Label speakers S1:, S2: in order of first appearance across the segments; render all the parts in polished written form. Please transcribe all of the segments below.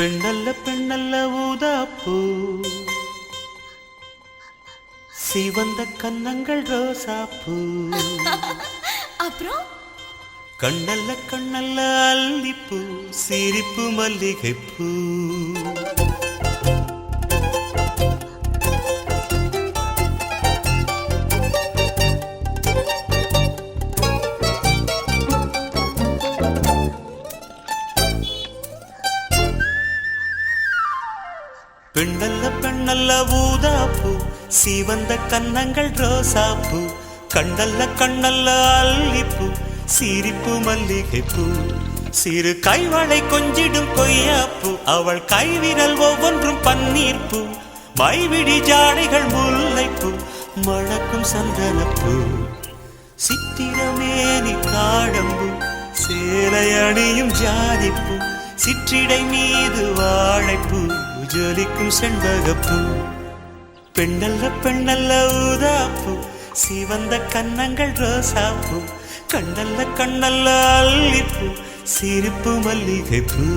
S1: பெண்ணல்ல பெண்ணல்ல ஊதாப்பூ, சிவந்த கன்னங்கள் ரோசாப்பூ.
S2: அப்புறம்
S1: கண்ணல்ல கண்ணல்ல அல்லிப்பூ, சிரிப்பு மல்லிகைப்பூ. பெண்ணல்ல பெண்ணல்ல ஊதாப்பூ, சிவந்த கன்னங்கள் ரோசாப்பூ. கண்ணல்ல கண்ணல்ல அல்லிப்பூ, சிரிப்பு மல்லிகைப்பூ. சிறு கைவளை கொஞ்சிடும் கொய்யாப்பூ, அவள் கைவிரல் ஒவ்வொன்றும் பன்னீர்ப்பூ. மைவிடி ஜாடைகள் முல்லைப்பூ, மணக்கும் சந்தனப்பூ. சித்திரமேனி காடம்பூ, சேலை அணியும் ஜாதிப்பூ. சிற்றிடை மீது வாழைப்பூ, ஜொலிக்கும் செண்பகப்பூ. பெண்ணல்ல பெண்ணல்ல ஊதாப்பூ, சிவந்த கன்னங்கள் ரோசாப்பூ. கண்ணல்ல கண்ணல்ல அல்லிப்பூ, சிரிப்பு மல்லிகைப்பூ.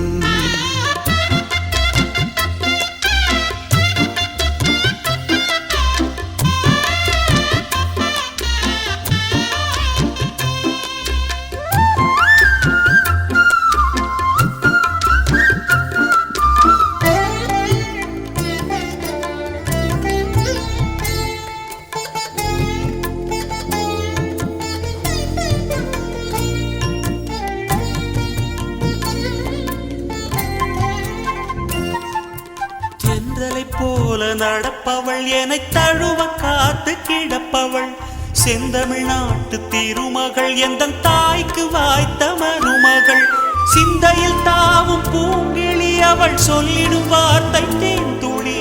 S1: போல நடப்பவள், என்னை தழுவ காத்து கிடப்பவள். செந்தமிழ்நாட்டு திருமகள், எந்த தாய்க்கு வாய்த்த மருமகள். சிந்தையில் தாவும் பூங்கிழி, அவள் சொல்லிடும் வார்த்தை தேன்துளி.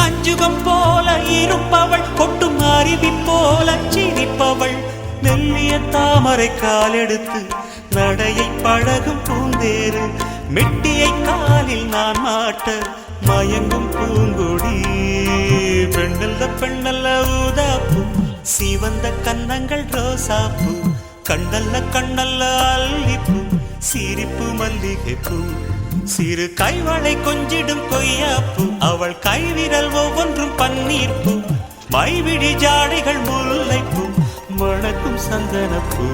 S1: அஞ்சுகம் போல இருப்பவள், கொட்டும் அருவி போல சிரிப்பவள். மெல்லிய தாமரை காலெடுத்து நடையை பழகும் பூந்தேறு. மெட்டியை காலில் நான் மாட்ட மயங்கும் பூங்கொடி. பெண்ணல்ல பெண்ணல்ல ஊதாப்பூ, சிவந்த கன்னங்கள் ரோசாப்பூ. கண்ணல்ல கண்ணல்ல அல்லிப்பூ, சிரிப்பு மல்லிகைப்பூ. சிறு கைவளை கொஞ்சிடும் கொய்யாப்பூ, அவள் கைவிரல் ஒவ்வொன்றும் பன்னீர்ப்பூ. மைவிடி ஜாடைகள் முல்லைப்பூ, மணக்கும் சந்தனப்பூ.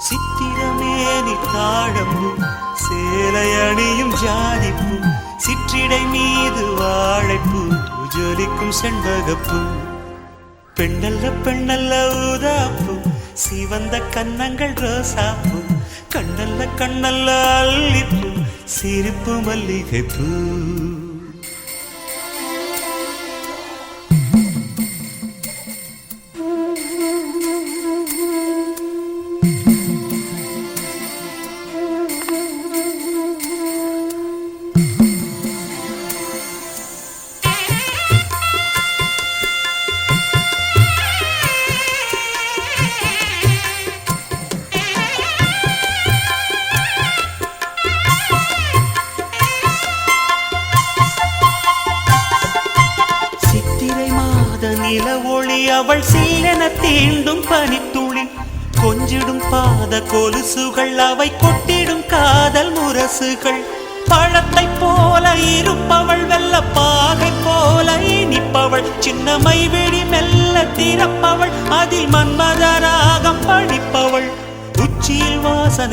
S1: சித்திரமேனி தாழம்பூ, சேலை அணியும் ஜாதிப்பூ. சிற்றிடை மீது வாழைப்பூ, ஜொலிக்கும் செண்பகப்பூ. பெண்ணல்ல பெண்ணல்ல ஊதாப்பூ, சிவந்த கன்னங்கள் ரோசாப்பூ. கண்ணல்ல கண்ணல்ல அல்லிப்பூ, சிரிப்பு மல்லிகைப்பூ. நில ஒளி, அவள் சீலென தீண்டும் பனித்துளி. கொஞ்சிடும் பாத கொலுசுகள், அவை கொட்டிடும் காதல் முரசுகள். பழத்தை போல இருப்பவள், வெள்ள பாகை போல இனிப்பவள். சின்னமை வெடி மெல்ல திறப்பவள், அதில் மன்மத ராகம் படிப்பவள். உச்சியில் வாசனை